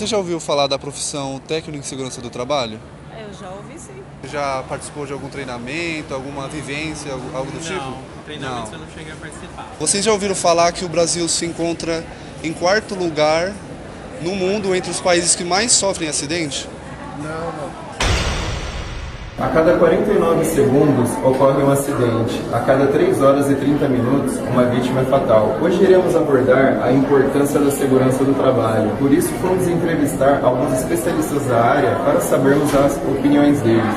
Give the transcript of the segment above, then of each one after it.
Você já ouviu falar da profissão técnico em segurança do trabalho? Eu já ouvi sim. Já participou de algum treinamento, alguma vivência, algo do tipo? Não, treinamentos eu não cheguei a participar. Vocês já ouviram falar que o Brasil se encontra em quarto lugar no mundo entre os países que mais sofrem acidente? A cada 49 segundos ocorre um acidente. A cada 3 horas e 30 minutos, uma vítima é fatal. Hoje iremos abordar a importância da segurança do trabalho. Por isso, fomos entrevistar alguns especialistas da área para sabermos as opiniões deles.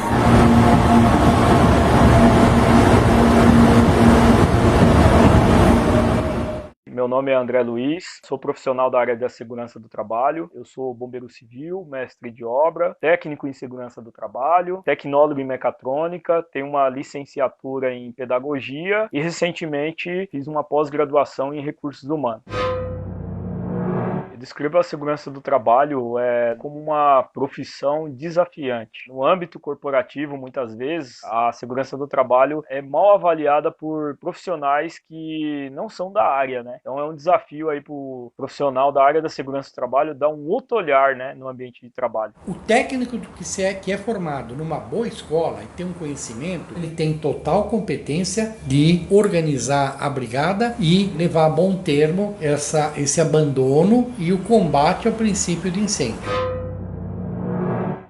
Meu nome é André Luiz, sou profissional da área da segurança do trabalho. Eu sou bombeiro civil, mestre de obra, técnico em segurança do trabalho, tecnólogo em mecatrônica, tenho uma licenciatura em pedagogia e recentemente fiz uma pós-graduação em recursos humanos. Eu descrevo a segurança do trabalho como uma profissão desafiante. No âmbito corporativo, muitas vezes, a segurança do trabalho é mal avaliada por profissionais que não são da área, né? Então é um desafio aí para o profissional da área da segurança do trabalho dar um outro olhar, né, no ambiente de trabalho. O técnico que é formado numa boa escola e tem um conhecimento, ele tem total competência de organizar a brigada e levar a bom termo esse abandono e o combate ao princípio de incêndio.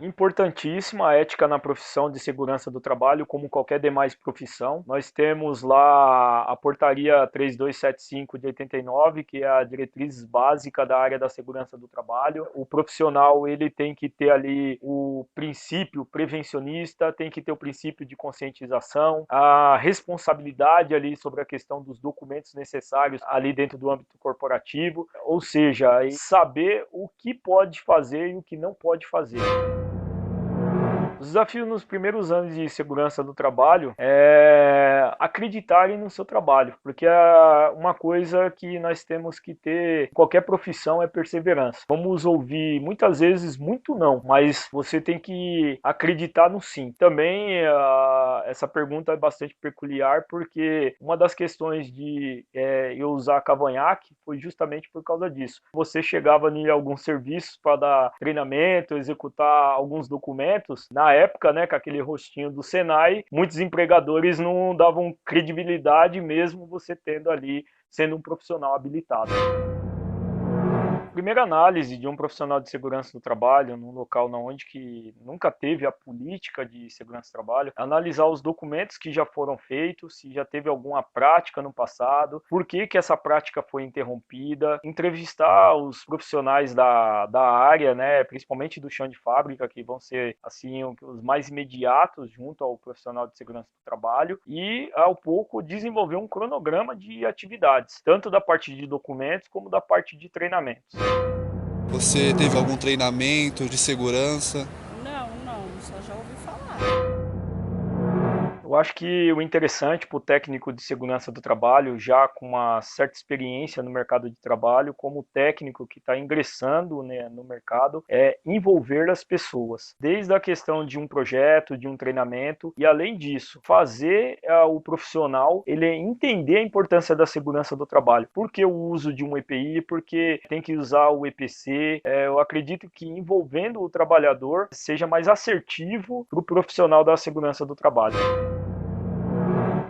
Importantíssima a ética na profissão de segurança do trabalho, como qualquer demais profissão. Nós temos lá a portaria 3275 de 89, que é a diretriz básica da área da segurança do trabalho. O profissional, ele tem que ter ali o princípio prevencionista, tem que ter o princípio de conscientização, a responsabilidade ali sobre a questão dos documentos necessários ali dentro do âmbito corporativo, ou seja, saber o que pode fazer e o que não pode fazer. O desafio nos primeiros anos de segurança do trabalho é acreditarem no seu trabalho, porque uma coisa que nós temos que ter em qualquer profissão é perseverança. Vamos ouvir muitas vezes muito não, mas você tem que acreditar no sim. Também essa pergunta é bastante peculiar, porque uma das questões de eu usar cavanhaque foi justamente por causa disso. Você chegava em alguns serviços para dar treinamento, executar alguns documentos, na época, né, com aquele rostinho do Senai, muitos empregadores não davam credibilidade mesmo você tendo ali, sendo um profissional habilitado. Primeira análise de um profissional de segurança do trabalho num local onde que nunca teve a política de segurança do trabalho, analisar os documentos que já foram feitos, se já teve alguma prática no passado, por que essa prática foi interrompida, entrevistar os profissionais da área, né, principalmente do chão de fábrica, que vão ser assim os mais imediatos junto ao profissional de segurança do trabalho, e ao pouco desenvolver um cronograma de atividades, tanto da parte de documentos como da parte de treinamentos. Você teve algum treinamento de segurança? Não, só já ouvi falar. Eu acho que o interessante para o técnico de segurança do trabalho, já com uma certa experiência no mercado de trabalho, como técnico que está ingressando, né, no mercado, é envolver as pessoas. Desde a questão de um projeto, de um treinamento, e além disso, fazer o profissional ele entender a importância da segurança do trabalho. Por que o uso de um EPI? Porque tem que usar o EPC. Eu acredito que envolvendo o trabalhador seja mais assertivo para o profissional da segurança do trabalho.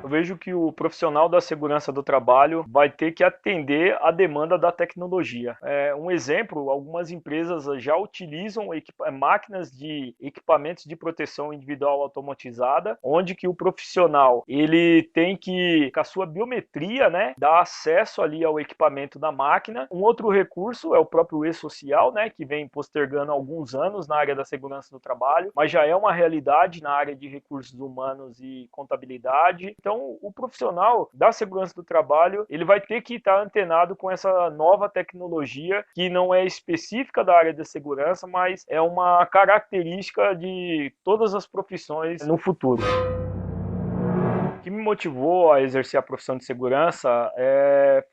Eu vejo que o profissional da segurança do trabalho vai ter que atender à demanda da tecnologia. Um exemplo, algumas empresas já utilizam máquinas de equipamentos de proteção individual automatizada, onde que o profissional ele tem que, com a sua biometria, né, dar acesso ali ao equipamento da máquina. Um outro recurso é o próprio e-social, né, que vem postergando há alguns anos na área da segurança do trabalho, mas já é uma realidade na área de recursos humanos e contabilidade. Então, o profissional da segurança do trabalho, ele vai ter que estar antenado com essa nova tecnologia que não é específica da área da segurança, mas é uma característica de todas as profissões no futuro. que me motivou a exercer a profissão de segurança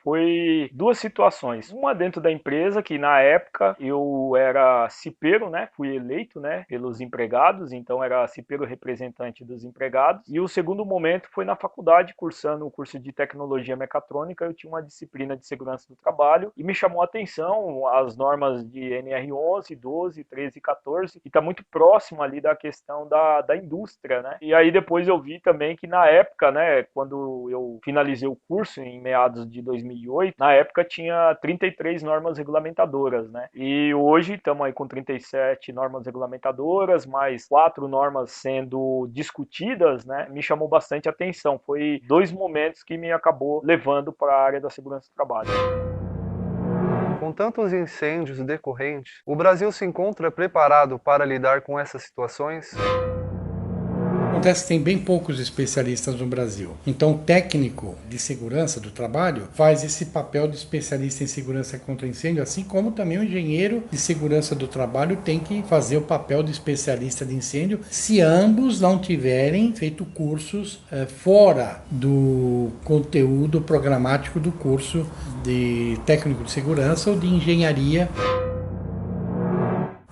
foi duas situações. Uma dentro da empresa, que na época eu era cipeiro, né? Fui eleito, né, pelos empregados, então era cipeiro representante dos empregados. E o segundo momento foi na faculdade, cursando o curso de tecnologia mecatrônica. Eu tinha uma disciplina de segurança do trabalho e me chamou a atenção as normas de NR11, 12, 13 e 14, que está muito próximo ali da questão da indústria, né? E aí depois eu vi também que na época, né, quando eu finalizei o curso em meados de 2008, na época tinha 33 normas regulamentadoras, né? E hoje estamos aí com 37 normas regulamentadoras, mais 4 normas sendo discutidas, né? Me chamou bastante atenção. Foi dois momentos que me acabou levando para a área da segurança do trabalho. Com tantos incêndios decorrentes, o Brasil se encontra preparado para lidar com essas situações? Acontece que tem bem poucos especialistas no Brasil. Então, o técnico de segurança do trabalho faz esse papel de especialista em segurança contra incêndio, assim como também o engenheiro de segurança do trabalho tem que fazer o papel de especialista de incêndio, se ambos não tiverem feito cursos fora do conteúdo programático do curso de técnico de segurança ou de engenharia.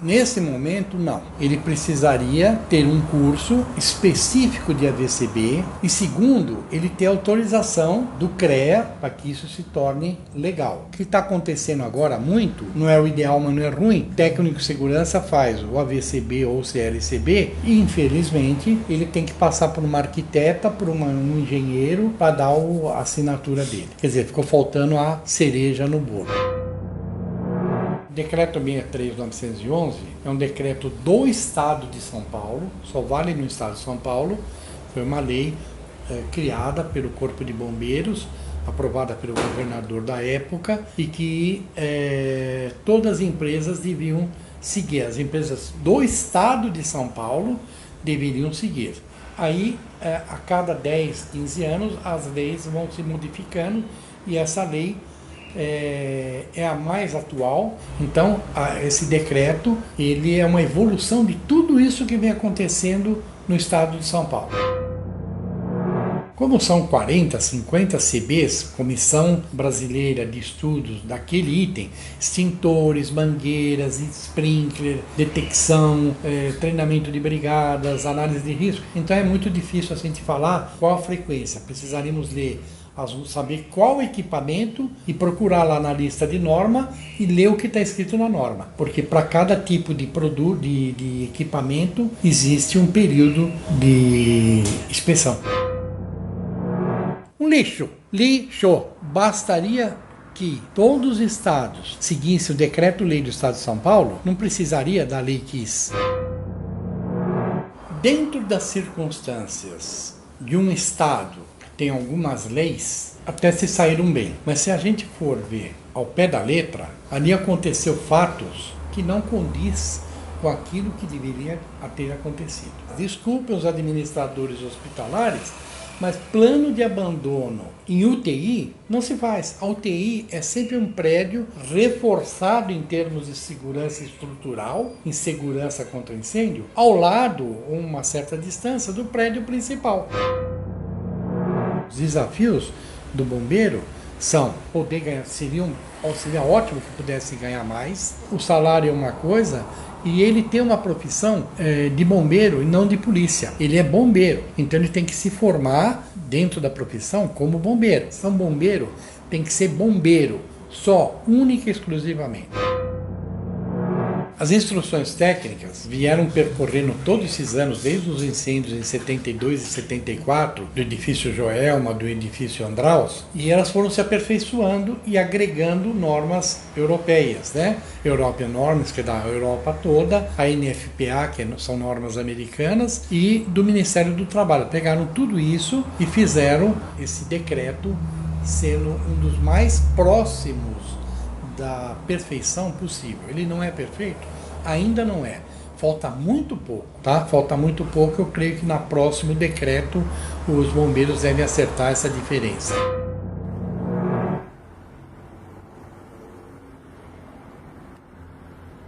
Nesse momento, não. Ele precisaria ter um curso específico de AVCB e, segundo, ele ter autorização do CREA para que isso se torne legal. O que está acontecendo agora muito, não é o ideal, mas não é ruim. O técnico de segurança faz o AVCB ou o CLCB e, infelizmente, ele tem que passar por uma arquiteta, por um engenheiro para dar a assinatura dele. Quer dizer, ficou faltando a cereja no bolo. O decreto 63/911 é um decreto do Estado de São Paulo, só vale no Estado de São Paulo. Foi uma lei criada pelo Corpo de Bombeiros, aprovada pelo governador da época, e que todas as empresas deviam seguir. As empresas do Estado de São Paulo deveriam seguir. Aí, a cada 10, 15 anos, as leis vão se modificando e essa lei é a mais atual. Então, esse decreto ele é uma evolução de tudo isso que vem acontecendo no estado de São Paulo. Como são 40, 50 CBs, Comissão Brasileira de Estudos daquele item, extintores, mangueiras, sprinkler, detecção, treinamento de brigadas, análise de risco, então é muito difícil a gente falar qual a frequência. Precisaríamos ler, saber qual equipamento e procurar lá na lista de norma e ler o que está escrito na norma, porque para cada tipo de produto, de equipamento, existe um período de inspeção. Um lixo. Bastaria que todos os estados seguissem o decreto-lei do Estado de São Paulo, não precisaria da Lei KISS. Dentro das circunstâncias de um estado tem algumas leis, até se saíram bem. Mas se a gente for ver ao pé da letra, ali aconteceu fatos que não condiz com aquilo que deveria ter acontecido. Desculpem os administradores hospitalares, mas plano de abandono em UTI não se faz. A UTI é sempre um prédio reforçado em termos de segurança estrutural, em segurança contra incêndio, ao lado, uma certa distância, do prédio principal. Os desafios do bombeiro são poder ganhar, seria ótimo que pudesse ganhar mais, o salário é uma coisa, e ele tem uma profissão de bombeiro e não de polícia. Ele é bombeiro, então ele tem que se formar dentro da profissão como bombeiro. Então bombeiro tem que ser bombeiro, só, única e exclusivamente. As instruções técnicas vieram percorrendo todos esses anos, desde os incêndios em 72 e 74, do edifício Joelma, do edifício Andraus, e elas foram se aperfeiçoando e agregando normas europeias, né? European Norms, que é da Europa toda, a NFPA, que são normas americanas, e do Ministério do Trabalho. Pegaram tudo isso e fizeram esse decreto sendo um dos mais próximos da perfeição possível. Ele não é perfeito? Ainda não é. Falta muito pouco, tá? Falta muito pouco. Eu creio que no próximo decreto os bombeiros devem acertar essa diferença.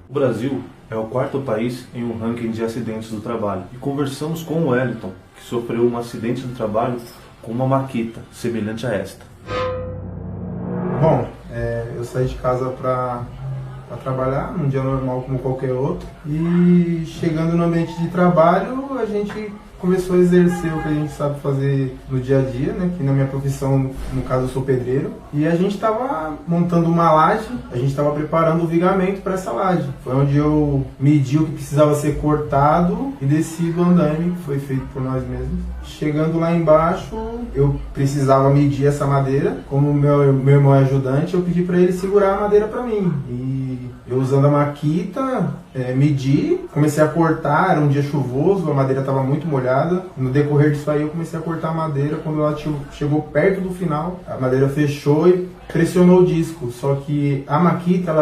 O Brasil é o quarto país em um ranking de acidentes do trabalho. E conversamos com o Wellington, que sofreu um acidente do trabalho com uma maquita semelhante a esta. Bom, eu saí de casa para trabalhar num dia normal como qualquer outro, e chegando no ambiente de trabalho a gente começou a exercer o que a gente sabe fazer no dia a dia, né? Que na minha profissão, no caso eu sou pedreiro, e a gente estava montando uma laje, a gente estava preparando o vigamento para essa laje. Foi onde eu medi o que precisava ser cortado e desci do andaime, que foi feito por nós mesmos. Chegando lá embaixo, eu precisava medir essa madeira. Como meu irmão é ajudante, eu pedi para ele segurar a madeira para mim. E eu, usando a maquita, medi, comecei a cortar. Era um dia chuvoso, a madeira estava muito molhada. No decorrer disso aí, eu comecei a cortar a madeira. Quando ela chegou perto do final, a madeira fechou e pressionou o disco. Só que a maquita,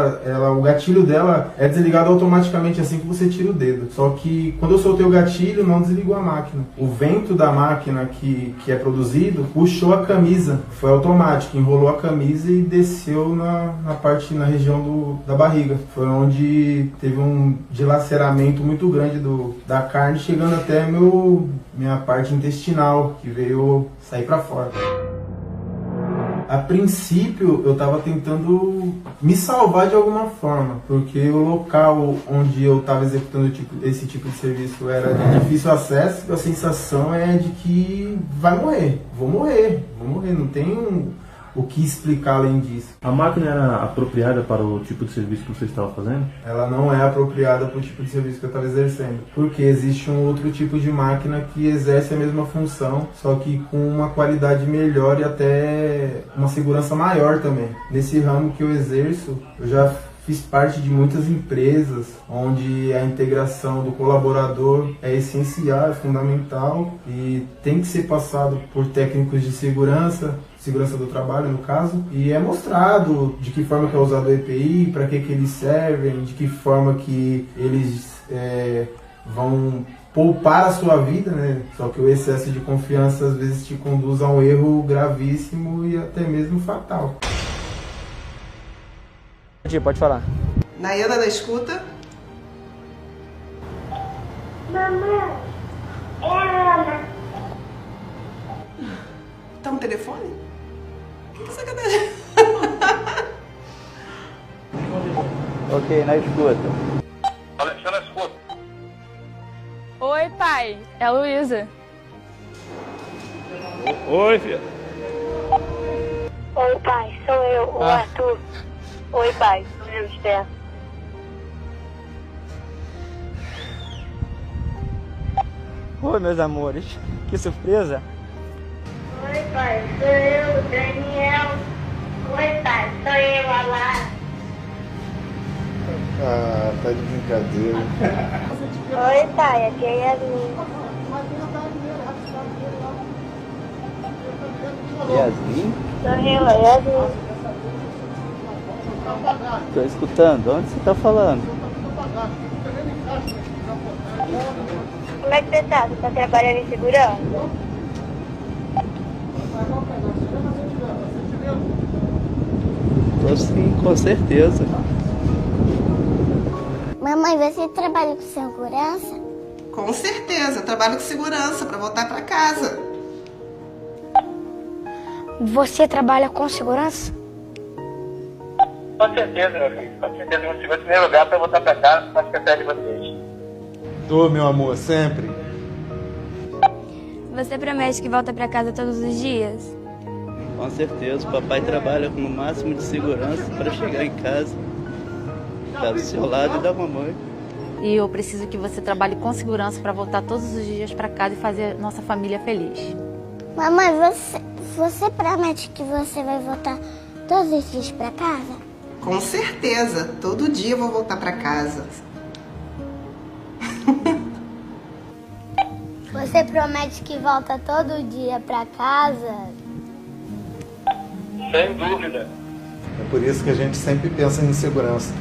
o gatilho dela é desligado automaticamente assim que você tira o dedo. Só que quando eu soltei o gatilho, não desligou a máquina. O vento da máquina que é produzido puxou a camisa. Foi automático, enrolou a camisa e desceu na região da barriga. Foi onde teve um dilaceramento muito grande da carne, chegando até minha parte intestinal, que veio sair para fora. A princípio, eu estava tentando me salvar de alguma forma, porque o local onde eu estava executando esse tipo de serviço era de difícil acesso. A sensação é de que vou morrer, não tem o que explicar além disso. A máquina era apropriada para o tipo de serviço que você estava fazendo? Ela não é apropriada para o tipo de serviço que eu estava exercendo, porque existe um outro tipo de máquina que exerce a mesma função, só que com uma qualidade melhor e até uma segurança maior também. Nesse ramo que eu exerço, eu já fiz parte de muitas empresas onde a integração do colaborador é essencial, é fundamental e tem que ser passado por técnicos de segurança do trabalho no caso, e é mostrado de que forma que é usado o EPI, para que eles servem, de que forma que eles vão poupar a sua vida, né? Só que o excesso de confiança às vezes te conduz a um erro gravíssimo e até mesmo fatal. Pode falar. Nayana da escuta. Mamãe, é a Ana. Tá no telefone? O que você quer dizer? Ok, na escuta. Alexandre, na escuta. Oi, pai. É a Luísa. Oi, filha. Oi, pai. Sou eu, o Arthur. Oi, pai. Sou eu, Esther. Oi, meus amores. Que surpresa. Oi, pai. Sou eu, Daniel. Oi, pai. Sou eu, a Lara. Ah, tá de brincadeira. Oi, pai. Aqui é a Yasmin. Yasmin? Sou eu, a Yasmin. Tô escutando. Onde você tá falando? Como é que você tá? Você tá trabalhando em segurança? Tô sim, com certeza. Mamãe, você trabalha com segurança? Com certeza, trabalho com segurança para voltar para casa. Você trabalha com segurança? Com certeza, meu filho. Com certeza. Vou chegar em primeiro lugar para voltar para casa para ficar perto de vocês. Tô, meu amor, sempre. Você promete que volta pra casa todos os dias? Com certeza. O papai trabalha com o máximo de segurança para chegar em casa. Tá do seu lado e da mamãe. E eu preciso que você trabalhe com segurança para voltar todos os dias para casa e fazer nossa família feliz. Mamãe, você promete que você vai voltar todos os dias para casa? Com certeza, todo dia eu vou voltar para casa. Você promete que volta todo dia para casa? Sem dúvida. É por isso que a gente sempre pensa em segurança,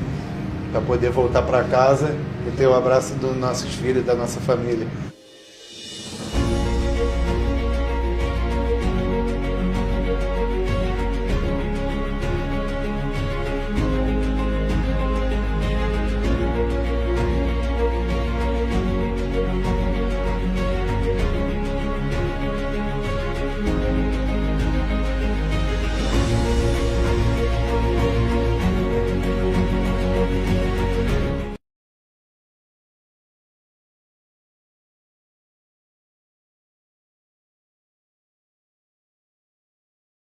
para poder voltar para casa e ter o abraço dos nossos filhos e da nossa família.